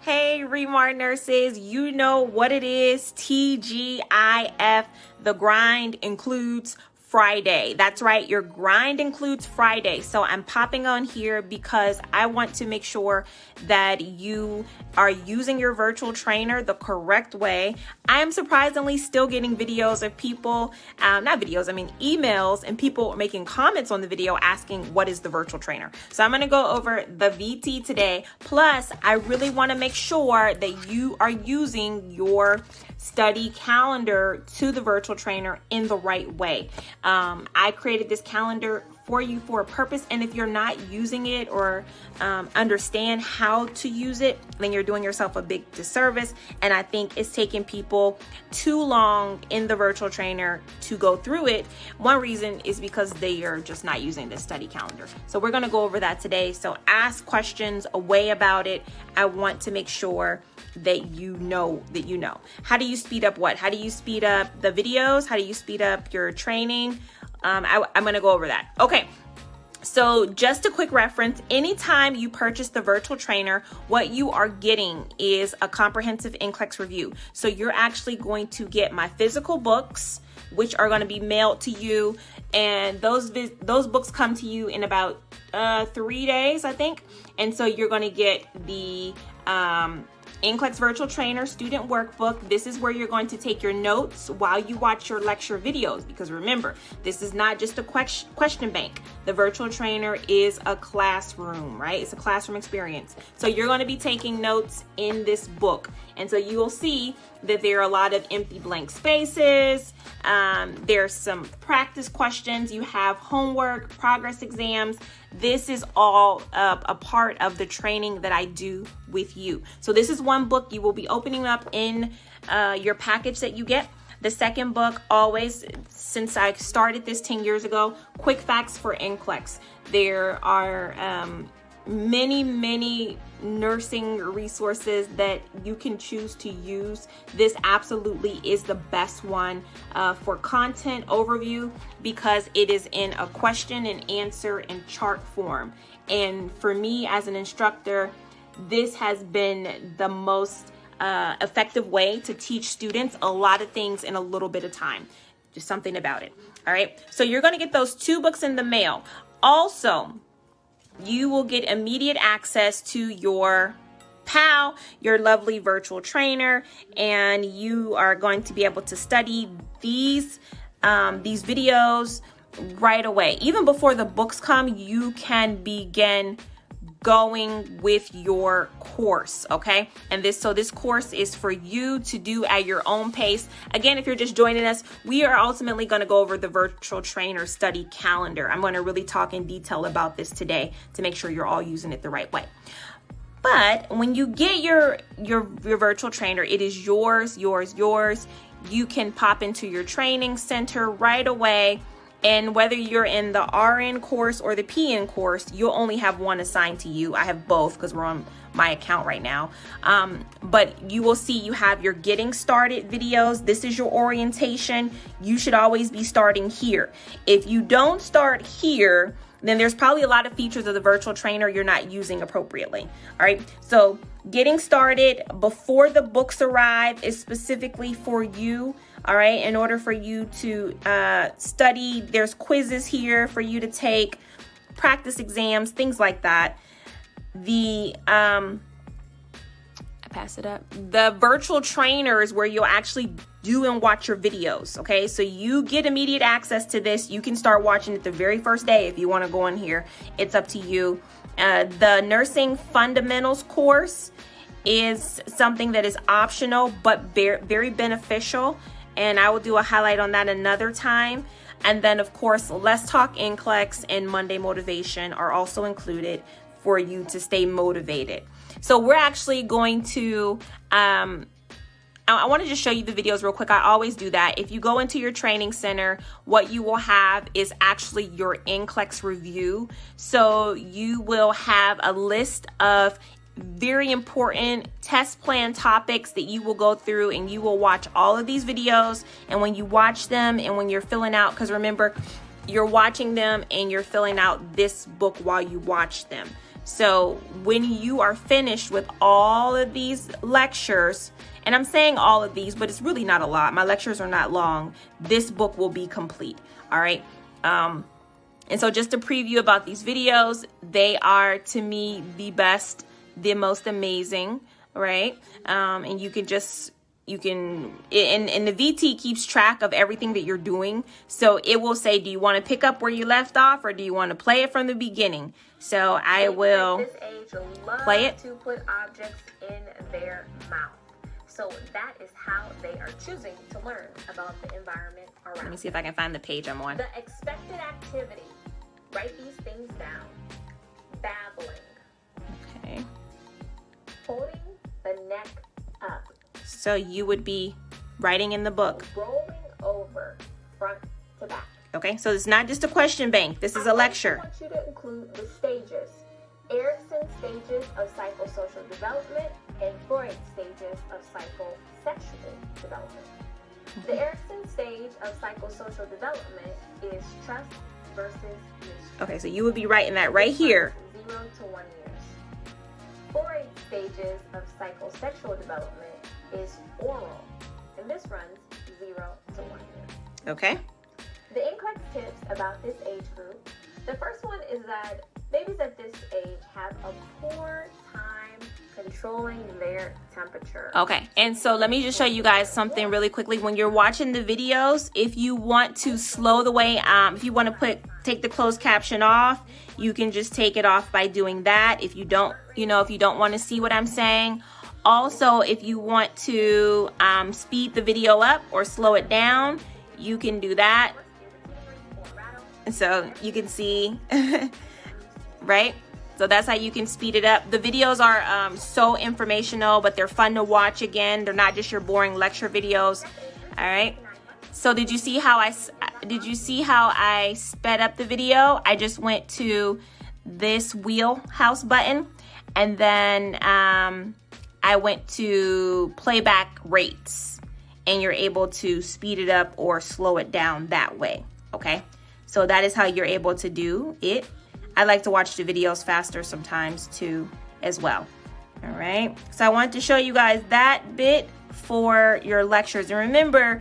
Hey, ReMar nurses, you know what it is. TGIF, the grind includes Friday. That's right, your grind includes Friday. So I'm popping on here because I want to make sure that you are using your virtual trainer the correct way. I am surprisingly still getting videos of people, emails and people making comments on the video asking what is the virtual trainer. So I'm going to go over the VT today. Plus, I really want to make sure that you are using your study calendar to the virtual trainer in the right way. I created this calendar for you for a purpose, and if you're not using it or understand how to use it, then you're doing yourself a big disservice. And I think it's taking people too long in the virtual trainer to go through it. One reason is because they are just not using this study calendar. So we're going to go over that today. So ask questions away about it. I want to make sure that you know. How do you speed up what? How do you speed up the videos? How do you speed up your training? I'm going to go over that. Okay. So just a quick reference, anytime you purchase the virtual trainer, what you are getting is a comprehensive Nclex review. So you're actually going to get my physical books, which are going to be mailed to you. And those books come to you in about 3 days, I think. And so you're going to get the Nclex Virtual Trainer Student Workbook. This is where you're going to take your notes while you watch your lecture videos, because remember, this is not just a question bank. The virtual trainer is a classroom, right? It's a classroom experience. So you're going to be taking notes in this book. And so you will see that there are a lot of empty blank spaces. There's some practice questions. You have homework, progress exams. This is all a part of the training that I do with you. So this is one book you will be opening up in your package that you get. The second book, always, since I started this 10 years ago, quick facts for Nclex. There are many nursing resources that you can choose to use. This absolutely is the best one for content overview, because it is in a question and answer and chart form. And for me as an instructor, this has been the most effective way to teach students a lot of things in a little bit of time. Just something about it. All right. So you're going to get those 2 books in the mail. Also, you will get immediate access to your PAL, your lovely virtual trainer, and you are going to be able to study these videos right away. Even before the books come, you can begin going with your course, okay? And this course is for you to do at your own pace. Again, if you're just joining us, we are ultimately going to go over the virtual trainer study calendar. I'm going to really talk in detail about this today to make sure you're all using it the right way. But when you get your virtual trainer, it is yours. You can pop into your training center right away. And whether you're in the RN course or the PN course, you'll only have one assigned to you. I have both because we're on my account right now. But you will see you have your getting started videos. This is your orientation. You should always be starting here. If you don't start here, then there's probably a lot of features of the virtual trainer you're not using appropriately. All right. So getting started before the books arrive is specifically for you. All right. In order for you to study, there's quizzes here for you to take, practice exams, things like that. The virtual trainer is where you'll actually do and watch your videos. Okay. So you get immediate access to this. You can start watching it the very first day if you want to go in here. It's up to you. The nursing fundamentals course is something that is optional, but very beneficial. And I will do a highlight on that another time. And then, of course, Let's Talk Nclex and Monday Motivation are also included for you to stay motivated. So we're actually going to, I want to just show you the videos real quick. I always do that. If you go into your training center, what you will have is actually your Nclex review. So you will have a list of very important test plan topics that you will go through, and you will watch all of these videos. And when you watch them and when you're filling out, because remember, you're watching them and you're filling out this book while you watch them. So when you are finished with all of these lectures, and I'm saying all of these, but it's really not a lot. My lectures are not long. This book will be complete. All right. And so just a preview about these videos, they are to me the best, the most amazing, right? And and the VT keeps track of everything that you're doing. So it will say, do you want to pick up where you left off, or do you want to play it from the beginning? So I will this age play it. To put objects in their mouth. So that is how they are choosing to learn about the environment around. Let me see if I can find the page I'm on. The expected activity. Write these things down. Babbling. Okay. Holding the neck up. So you would be writing in the book. Rolling over front to back. Okay, so it's not just a question bank. This is a lecture. I want you to include the stages. Erickson's stages of psychosocial development and Freud's stages of psychosexual development. The Erickson stage of psychosocial development is trust versus mistrust. Okay, so you would be writing that right here. 0 to 1 years. Freud's stages of psychosexual development is oral, and this runs 0 to 1 year. Okay. The Nclex tips about this age group. The first one is that babies at this age have a poor time controlling their temperature. Okay, and so let me just show you guys something really quickly. When you're watching the videos, if you want to slow the way, if you want to take the closed caption off, you can just take it off by doing that. If you don't, if you don't want to see what I'm saying. Also, if you want to speed the video up or slow it down, you can do that. So you can see, right? So that's how you can speed it up. The videos are so informational, but they're fun to watch again. They're not just your boring lecture videos. All right. So did you see how I sped up the video? I just went to this wheelhouse button, and then I went to playback rates, and you're able to speed it up or slow it down that way. Okay. So that is how you're able to do it. I like to watch the videos faster sometimes too as well. All right. So I wanted to show you guys that bit for your lectures. And remember,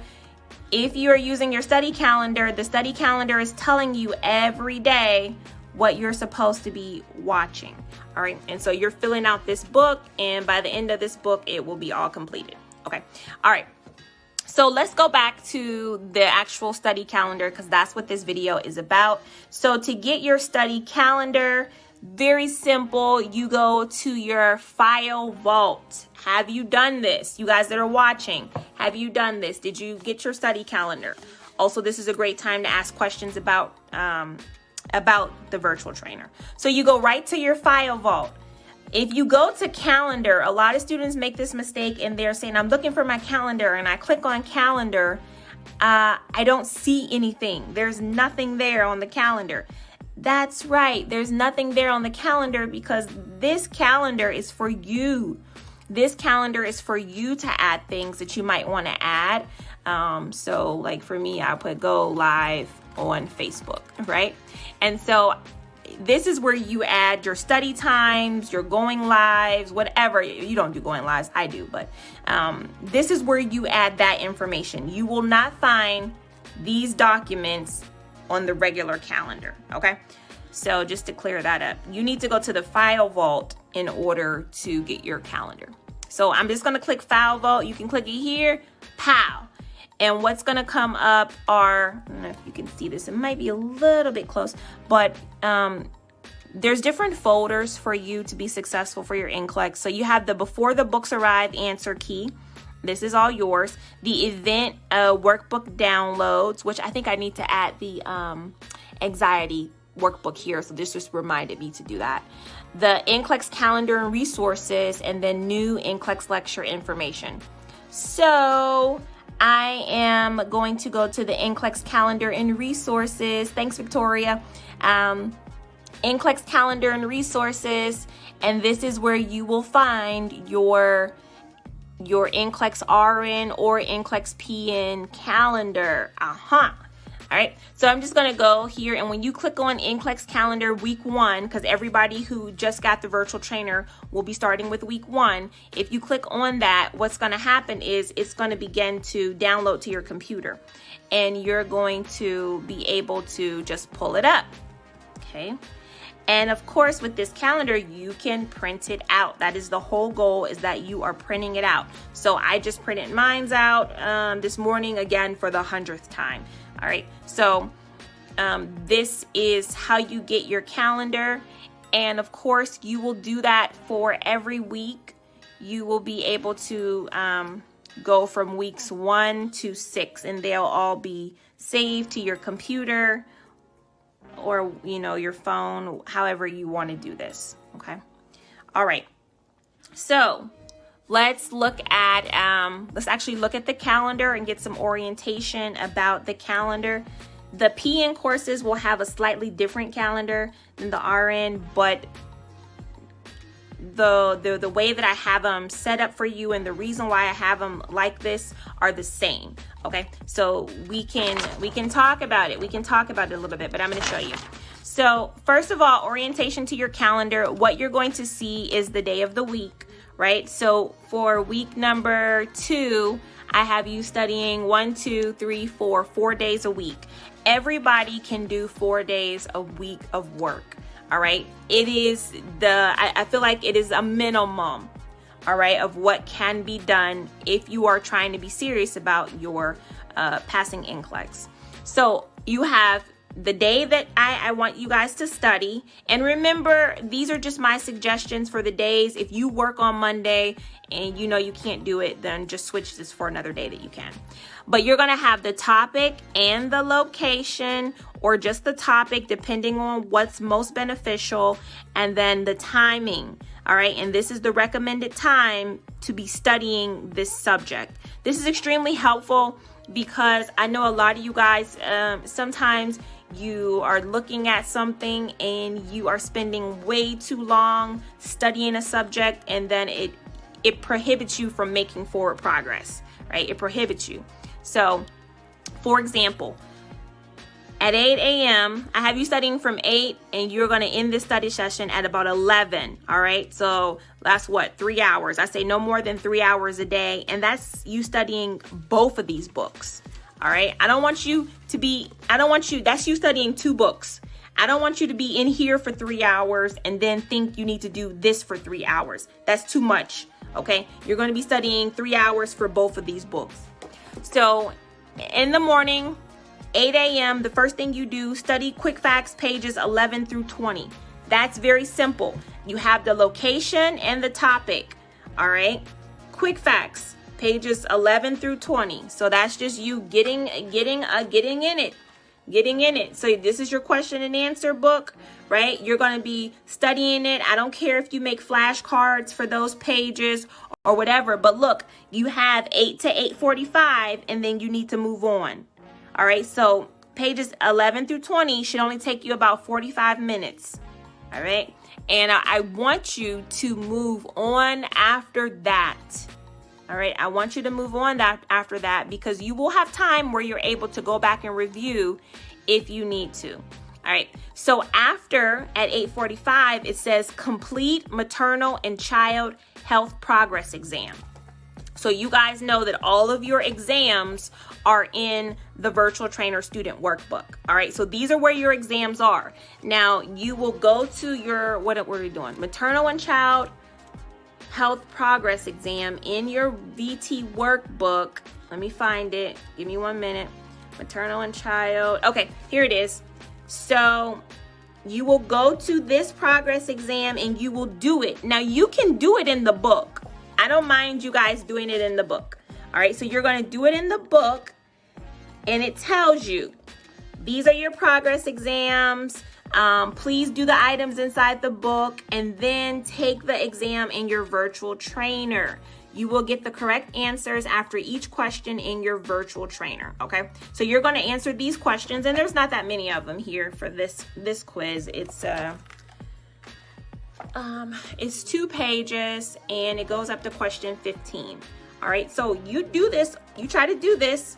if you are using your study calendar, the study calendar is telling you every day what you're supposed to be watching. All right. And so you're filling out this book, and by the end of this book, it will be all completed. Okay. All right. So let's go back to the actual study calendar, because that's what this video is about. So to get your study calendar, very simple. You go to your file vault. Have you done this? You guys that are watching, have you done this? Did you get your study calendar? Also, this is a great time to ask questions about the virtual trainer. So you go right to your file vault. If you go to calendar, a lot of students make this mistake, and they're saying, I'm looking for my calendar, and I click on calendar. I don't see anything. There's nothing there on the calendar. That's right. There's nothing there on the calendar because this calendar is for you. This calendar is for you to add things that you might want to add. So like for me, I put go live on Facebook, right? And so this is where you add your study times, your going lives, whatever. You don't do going lives, I do, but this is where you add that information. You will not find these documents on the regular calendar, okay? So just to clear that up, you need to go to the file vault in order to get your calendar. So I'm just gonna click file vault. You can click it here, pow. And what's gonna come up are, I don't know if you can see this, it might be a little bit close, but there's different folders for you to be successful for your Nclex. So you have the before the books arrive answer key. This is all yours. The event workbook downloads, which I think I need to add the anxiety workbook here. So this just reminded me to do that. The Nclex calendar and resources, and then new Nclex lecture information. So I am going to go to the Nclex calendar and resources. Thanks, Victoria. Nclex calendar and resources, and this is where you will find your Nclex RN or Nclex PN calendar. All right, so I'm just gonna go here, and when you click on Nclex calendar week 1, because everybody who just got the virtual trainer will be starting with week 1. If you click on that, what's gonna happen is it's gonna begin to download to your computer, and you're going to be able to just pull it up, okay? And of course, with this calendar, you can print it out. That is the whole goal, is that you are printing it out. So I just printed mine's out this morning, again, for the 100th time. All right, so this is how you get your calendar. And of course, you will do that for every week. You will be able to go from weeks 1 to 6, and they'll all be saved to your computer or, you know, your phone, however you want to do this. Okay. All right. So let's look at, let's actually look at the calendar and get some orientation about the calendar. The PN courses will have a slightly different calendar than the RN, but the way that I have them set up for you and the reason why I have them like this are the same. Okay, so we can talk about it. We can talk about it a little bit, but I'm going to show you. So first of all, orientation to your calendar. What you're going to see is the day of the week, right? So for week number 2, I have you studying 1, 2, 3, 4 days a week. Everybody can do 4 days a week of work. All right. It is I feel like it is a minimum, all right, of what can be done if you are trying to be serious about your passing Nclex. So you have the day that I want you guys to study. And remember, these are just my suggestions for the days. If you work on Monday and you know you can't do it, then just switch this for another day that you can. But you're going to have the topic and the location, or just the topic, depending on what's most beneficial, and then the timing. All right, and this is the recommended time to be studying this subject. This is extremely helpful because I know a lot of you guys, sometimes you are looking at something and you are spending way too long studying a subject, and then it prohibits you from making forward progress, right? It prohibits you. So, for example, at 8 a.m., I have you studying from 8, and you're going to end this study session at about 11, all right? So that's what, 3 hours. I say no more than 3 hours a day, and that's you studying both of these books, all right? That's you studying 2 books. I don't want you to be in here for 3 hours and then think you need to do this for 3 hours. That's too much, okay? You're going to be studying 3 hours for both of these books. So in the morning, 8 a.m., the first thing you do, study quick facts pages 11 through 20. That's very simple. You have the location and the topic, all right? Quick facts, pages 11 through 20. So that's just you getting in it. So this is your question and answer book, right? You're going to be studying it. I don't care if you make flashcards for those pages or whatever, but look, you have 8 to 8:45, and then you need to move on. All right, so pages 11 through 20 should only take you about 45 minutes. All right, and I want you to move on after that. All right, I want you to move on after that, because you will have time where you're able to go back and review if you need to. All right, so after at 8:45, it says complete maternal and child health progress exam. So you guys know that all of your exams are in the virtual trainer student workbook. All right, so these are where your exams are. Now you will go to your, what are we doing? Maternal and child health progress exam in your VT workbook. Let me find it. Give me 1 minute. Maternal and child. Okay, here it is. So you will go to this progress exam and you will do it. Now you can do it in the book. I don't mind you guys doing it in the book. All right, so you're going to do it in the book, and it tells you these are your progress exams. Please do the items inside the book, and then take the exam in your virtual trainer. You will get the correct answers after each question in your virtual trainer. Okay, so you're going to answer these questions, and there's not that many of them here for this quiz. It's 2 pages, and it goes up to question 15. All right, so you do this, you try to do this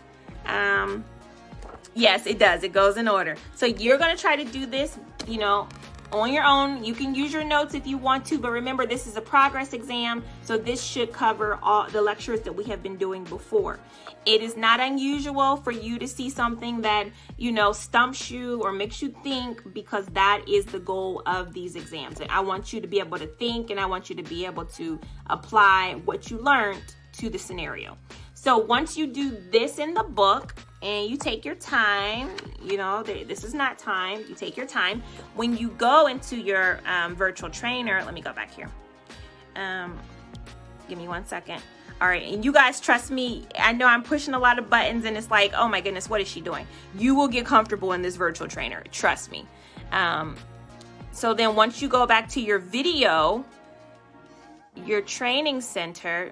Yes, it does. It goes in order. So you're going to try to do this, you know, on your own. You can use your notes if you want to, but remember, this is a progress exam, so this should cover all the lectures that we have been doing before. It is not unusual for you to see something that, you know, stumps you or makes you think, because that is the goal of these exams. And I want you to be able to think, and I want you to be able to apply what you learned to the scenario. So once you do this in the book and you take your time, you know, this is not time, you take your time. When you go into your virtual trainer, let me go back here. Give me 1 second. All right, and you guys, trust me, I know I'm pushing a lot of buttons and it's like, oh my goodness, what is she doing? You will get comfortable in this virtual trainer, trust me. So then once you go back to your video, your training center,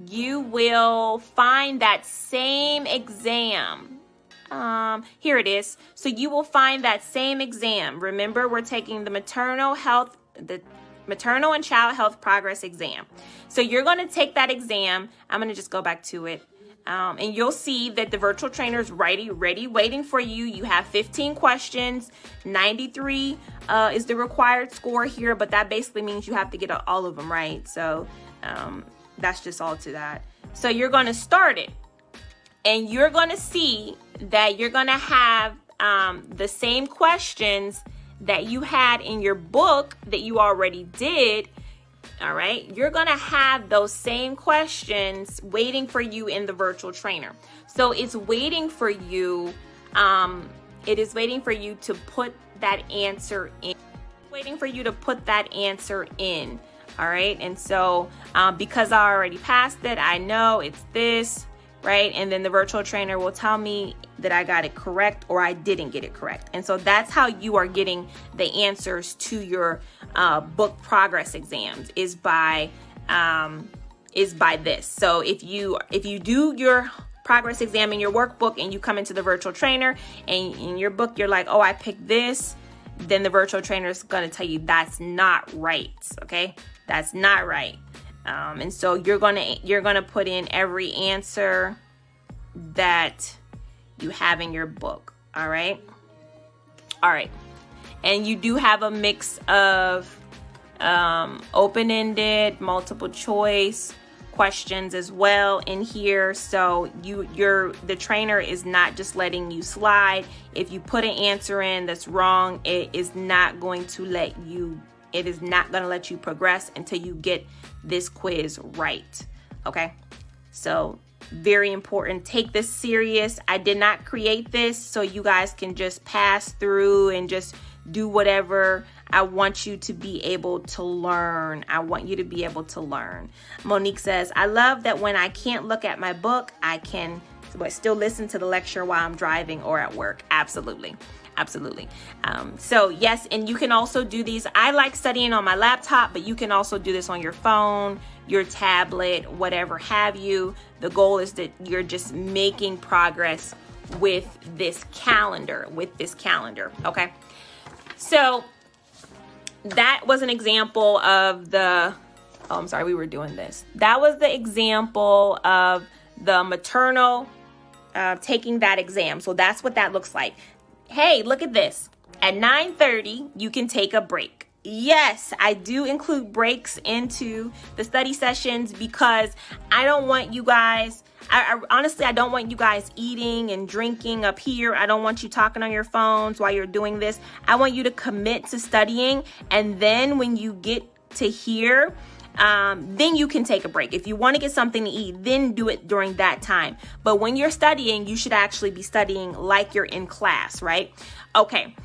you will find that same exam. Here it is. So you will find that same exam. Remember, we're taking the maternal and child health progress exam. So you're going to take that exam. I'm going to just go back to it. And you'll see that the virtual trainer is ready, waiting for you. You have 15 questions. 93 is the required score here, but that basically means you have to get all of them right. So, that's just all to that. So you're going to start it, and you're going to see that you're going to have the same questions that you had in your book that you already did. All right. You're going to have those same questions waiting for you in the virtual trainer. So it's waiting for you. It is waiting for you to put that answer in. Waiting for you to put that answer in. All right. And so because I already passed it, I know it's this, right? And then the virtual trainer will tell me that I got it correct or I didn't get it correct. And so that's how you are getting the answers to your book progress exams is by this. So if you do your progress exam in your workbook and you come into the virtual trainer and in your book, you're like, oh, I picked this, then the virtual trainer is going to tell you that's not right. Okay. That's not right. And so you're gonna put in every answer that you have in your book. All right. And you do have a mix of open-ended, multiple choice questions as well in here. So the trainer is not just letting you slide. If you put an answer in that's wrong, it is not going to let you progress until you get this quiz right. Okay. So very important. Take this serious. I did not create this so you guys can just pass through and just do whatever. I want you to be able to learn. Monique says, I love that when I can't look at my book, I can still listen to the lecture while I'm driving or at work. Absolutely. So yes, and you can also do these. I like studying on my laptop, but you can also do this on your phone, your tablet, whatever have you. The goal is that you're just making progress with this calendar. Okay. So that was an example of that was the example of the maternal taking that exam. So that's what that looks like. Hey, look at this. At 9:30, you can take a break. Yes, I do include breaks into the study sessions because I don't want you guys, honestly, I don't want you guys eating and drinking up here. I don't want you talking on your phones while you're doing this. I want you to commit to studying. And then when you get to here, then you can take a break. If you want to get something to eat, then do it during that time. But when you're studying, you should actually be studying like you're in class, right? Okay.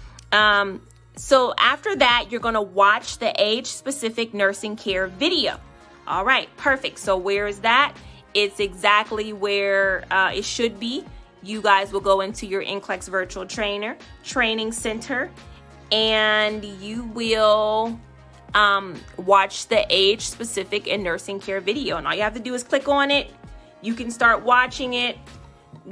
So after that, you're going to watch the age-specific nursing care video. All right, perfect. So where is that? It's exactly where it should be. You guys will go into your Nclex virtual training center, and you will watch the age specific and nursing care video. And all you have to do is click on it. You can start watching it.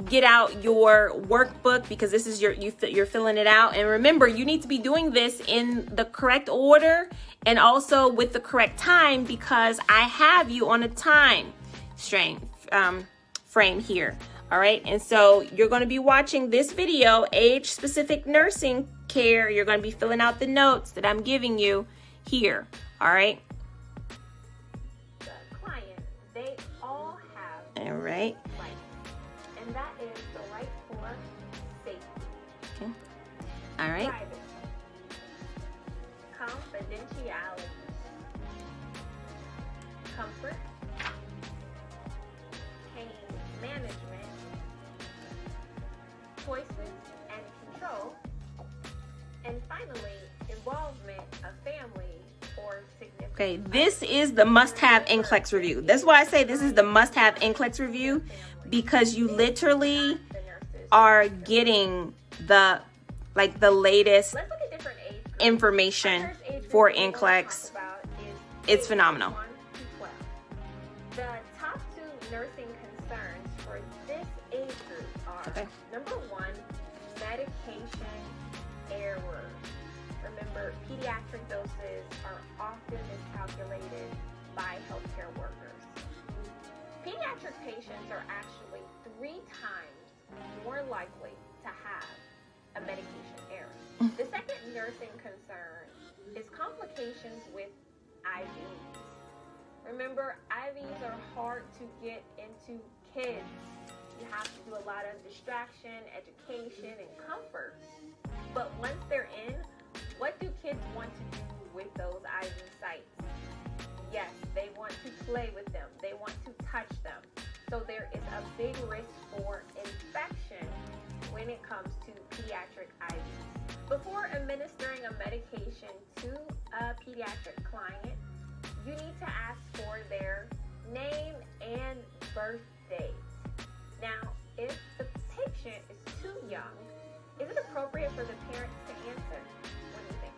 Get out your workbook because this is you're filling it out. And remember, you need to be doing this in the correct order and also with the correct time because I have you on a time frame here. All right, and so you're going to be watching this video, age-specific nursing care. You're going to be filling out the notes that I'm giving you here. All right. The client, they all have All right. rights, and that is the right for safety. Okay. All right. Privacy, confidentiality, comfort, pain management, choices and control, and finally, involvement of family or significant. Okay, this is the must-have Nclex review. That's why I say this is the must-have Nclex review, because you literally are getting the latest Let's look at different age groups. information Our first age group for we wanna Nclex. talk about is It's age phenomenal. 1 to 12. The top 2 nursing concerns for this age group are, Okay. number 1, medication errors. Remember, pediatric doses are often miscalculated by healthcare workers. Pediatric patients are actually 3 times more likely to have a medication error. The second nursing concern is complications with IVs. Remember, IVs are hard to get into kids. You have to do a lot of distraction, education, and comfort. But once they're in, what do kids want to do with those IV sites? Yes, they want to play with them. They want to touch them. So there is a big risk for infection when it comes to pediatric IVs. Before administering a medication to a pediatric client, you need to ask for their name and birth date. Now, if the patient is too young, is it appropriate for the parents to answer? What do you think?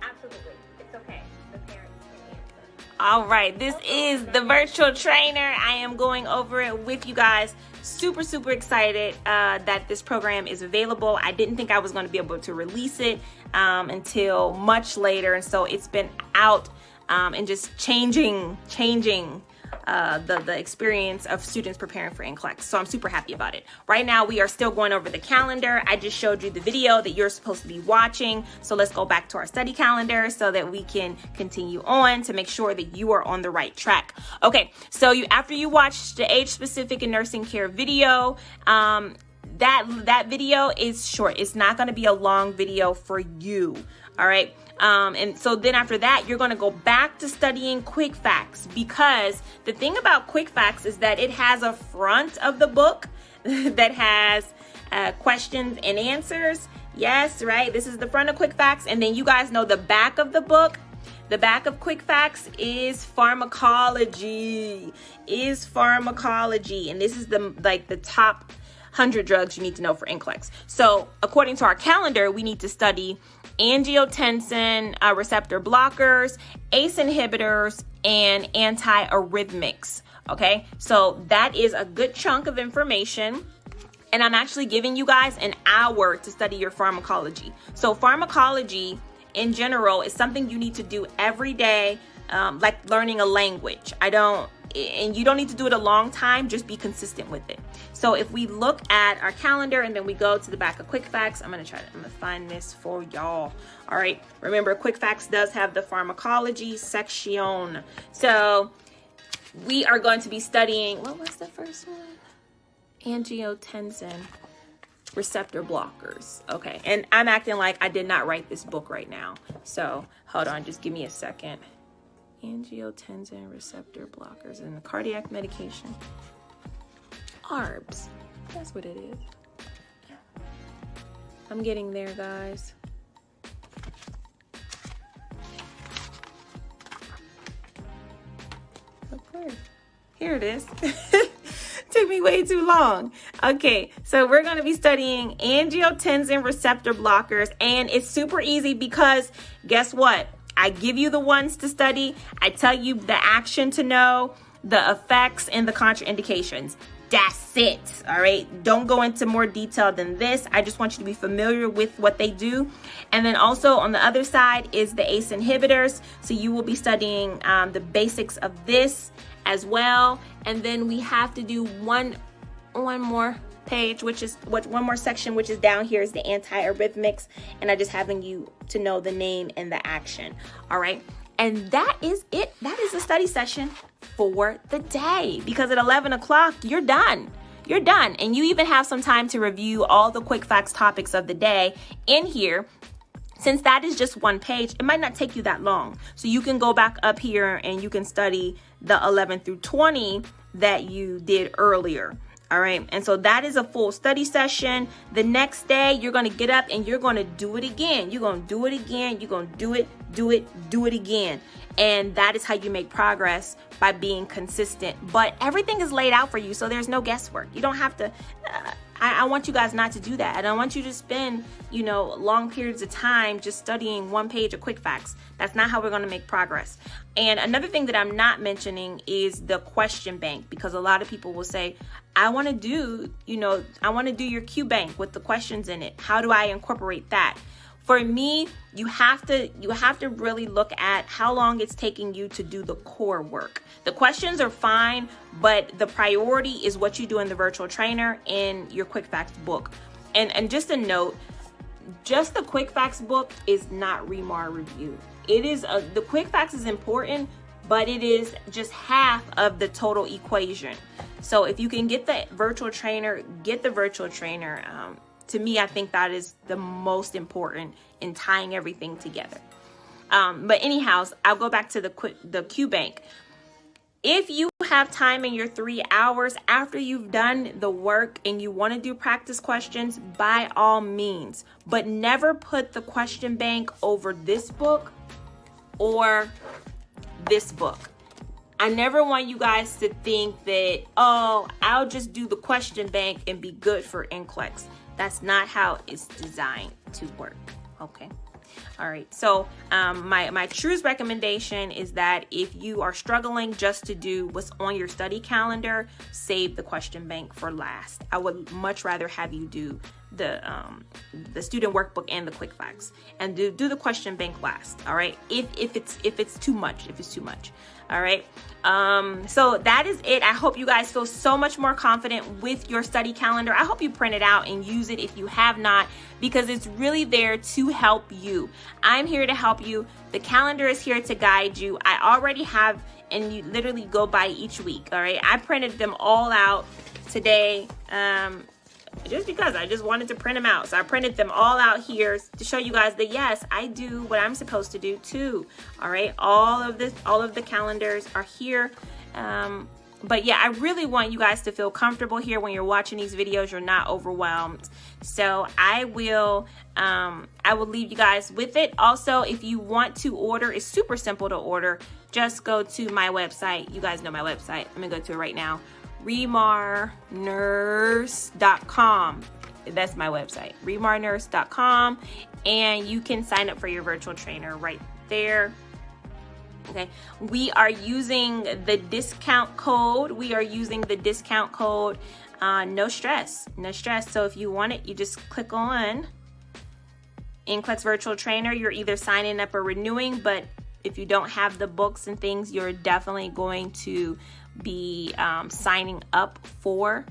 Absolutely. It's okay. The parents can answer. All right, this is the virtual trainer. I am going over it with you guys. Super, super excited that this program is available. I didn't think I was going to be able to release it until much later. And so it's been out and just changing the experience of students preparing for Nclex. So I'm super happy about it. Right now, we are still going over the calendar. I just showed you the video that you're supposed to be watching. So let's go back to our study calendar so that we can continue on to make sure that you are on the right track. Okay, so after you watch the age-specific and nursing care video, that video is short. It's not going to be a long video for you. All right. And so then after that, you're going to go back to studying quick facts, because the thing about quick facts is that it has a front of the book that has questions and answers. Yes, right. This is the front of quick facts. And then you guys know the back of the book. The back of quick facts is pharmacology, and this is the top 100 drugs you need to know for Nclex. So according to our calendar, we need to study angiotensin receptor blockers, ACE inhibitors, and antiarrhythmics. Okay, so that is a good chunk of information. And I'm actually giving you guys an hour to study your pharmacology. So pharmacology in general is something you need to do every day, like learning a language. And you don't need to do it a long time, just be consistent with it. So if we look at our calendar and then we go to the back of quick facts, I'm gonna find this for y'all. All right, remember quick facts does have the pharmacology section. So we are going to be studying, what was the first one? Angiotensin receptor blockers. Okay, and I'm acting like I did not write this book right now. So hold on, just give me a second. Angiotensin receptor blockers and the cardiac medication. ARBs. That's what it is. I'm getting there, guys. Of course. Here it is. Took me way too long. Okay, so we're going to be studying angiotensin receptor blockers, and it's super easy because guess what? I give you the ones to study. I tell you the action to know, the effects, and the contraindications. That's it. All right. Don't go into more detail than this. I just want you to be familiar with what they do. And then also on the other side is the ACE inhibitors. So you will be studying the basics of this as well. And then we have to do one one more page, one more section, which is down here, is the antiarrhythmics, and I just having you to know the name and the action. All right, and that is it. That is the study session for the day, because at 11 o'clock you're done. You're done, and you even have some time to review all the quick facts topics of the day in here. Since that is just one page, it might not take you that long. So you can go back up here and you can study the 11 through 20 that you did earlier. All right. And so that is a full study session. The next day, you're going to get up and you're going to do it again. You're going to do it again. You're going to do it again. And that is how you make progress, by being consistent. But everything is laid out for you, so there's no guesswork. You don't have to. I want you guys not to do that. I don't want you to spend, long periods of time just studying one page of quick facts. That's not how we're going to make progress. And another thing that I'm not mentioning is the question bank, because a lot of people will say, I want to do your Q bank with the questions in it. How do I incorporate that? For me, you have to really look at how long it's taking you to do the core work. The questions are fine, but the priority is what you do in the virtual trainer in your quick facts book. And just a note, just the quick facts book is not ReMar review. It is the quick facts is important, but it is just half of the total equation. So if you can get the virtual trainer, get the virtual trainer. To me, I think that is the most important in tying everything together. But anyhow, I'll go back to the Q bank. If you have time in your 3 hours after you've done the work and you want to do practice questions, by all means, but never put the question bank over this book or this book. I never want you guys to think that, I'll just do the question bank and be good for Nclex. That's not how it's designed to work. Okay. All right. So my truest recommendation is that if you are struggling just to do what's on your study calendar, save the question bank for last. I would much rather have you do the student workbook and the quick facts, and do the question bank last. All right. If it's too much. All right. So that is it. I hope you guys feel so much more confident with your study calendar. I hope you print it out and use it if you have not, because it's really there to help you. I'm here to help you. The calendar is here to guide you. I already have, and you literally go by each week. All right. I printed them all out today. Just because I just wanted to print them out. So I printed them all out here to show you guys that yes, I do what I'm supposed to do too. All right. All of the calendars are here. But yeah, I really want you guys to feel comfortable here when you're watching these videos. You're not overwhelmed. So I will leave you guys with it. Also, if you want to order, it's super simple to order. Just go to my website. You guys know my website. I'm gonna go to it right now. ReMarNurse.com. That's my website, ReMarNurse.com, and you can sign up for your virtual trainer right there. Okay, we are using the discount code. No stress. So if you want it, you just click on Nclex Virtual Trainer. You're either signing up or renewing, but if you don't have the books and things, you're definitely going to be signing up for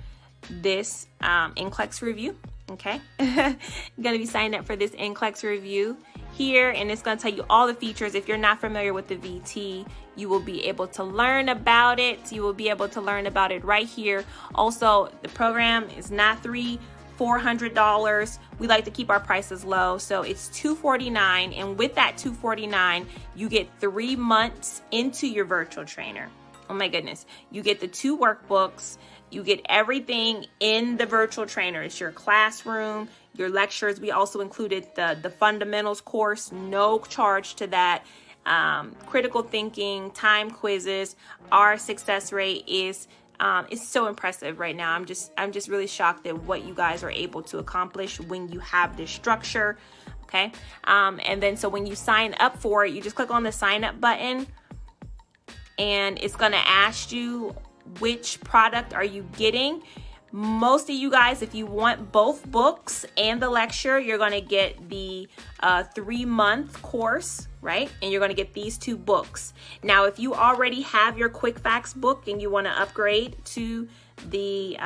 this Nclex review. Okay, I'm gonna be signing up for this Nclex review here, and it's gonna tell you all the features. If you're not familiar with the VT, you will be able to learn about it. Right here. Also, the program is not $400. We like to keep our prices low, so it's $249, and with that $249, you get 3 months into your virtual trainer. Oh my goodness. You get the 2 workbooks. You get everything in the virtual trainer. It's your classroom, your lectures. We also included the fundamentals course, no charge to that. Critical thinking, time quizzes. Our success rate is so impressive right now. I'm just really shocked at what you guys are able to accomplish when you have this structure. Okay. And then so when you sign up for it, you just click on the sign up button, and it's going to ask you which product are you getting. Most of you guys, if you want both books and the lecture, you're going to get the 3-month course, right? And you're going to get these 2 books. Now, if you already have your Quick Facts book and you want to upgrade to the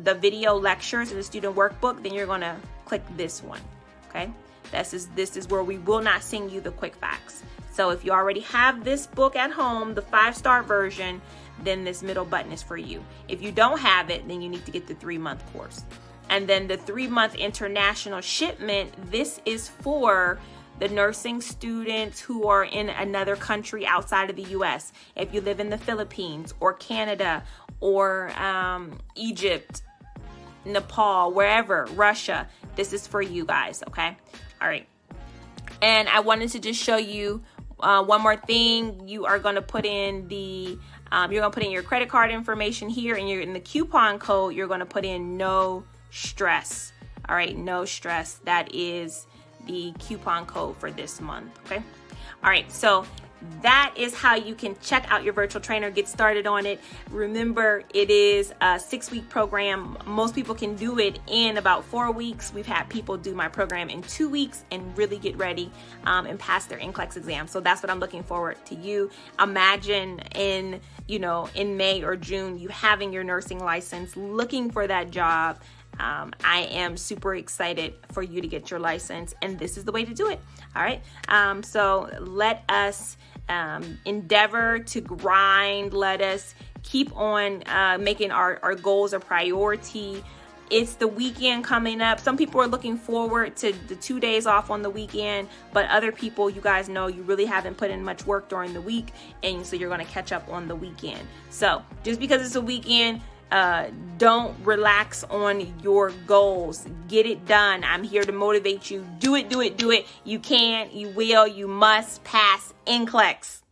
video lectures and the student workbook, then you're going to click this one, okay? This is where we will not send you the Quick Facts. So if you already have this book at home, the 5-star version, then this middle button is for you. If you don't have it, then you need to get the 3-month course. And then the 3-month international shipment, this is for the nursing students who are in another country outside of the US. If you live in the Philippines or Canada or Egypt, Nepal, wherever, Russia, this is for you guys, okay? All right. And I wanted to just show you one more thing. You are going to put in the you're going to put in your credit card information here, and you're in the coupon code, you're going to put in no stress. All right, no stress. That is the coupon code for this month, okay? All right, so that is how you can check out your virtual trainer, get started on it. Remember, it is a 6-week program. Most people can do it in about 4 weeks. We've had people do my program in 2 weeks and really get ready and pass their Nclex exam. So that's what I'm looking forward to you. Imagine in May or June, you having your nursing license, looking for that job. I am super excited for you to get your license, and this is the way to do it. All right. So let us endeavor to grind. Let us keep on making our goals a priority. It's the weekend coming up. Some people are looking forward to the 2 days off on the weekend, but other people, you guys know, you really haven't put in much work during the week, and so you're going to catch up on the weekend. So just because it's a weekend, don't relax on your goals. Get it done. I'm here to motivate you. Do it, do it, do it. You can, you will, you must pass Nclex.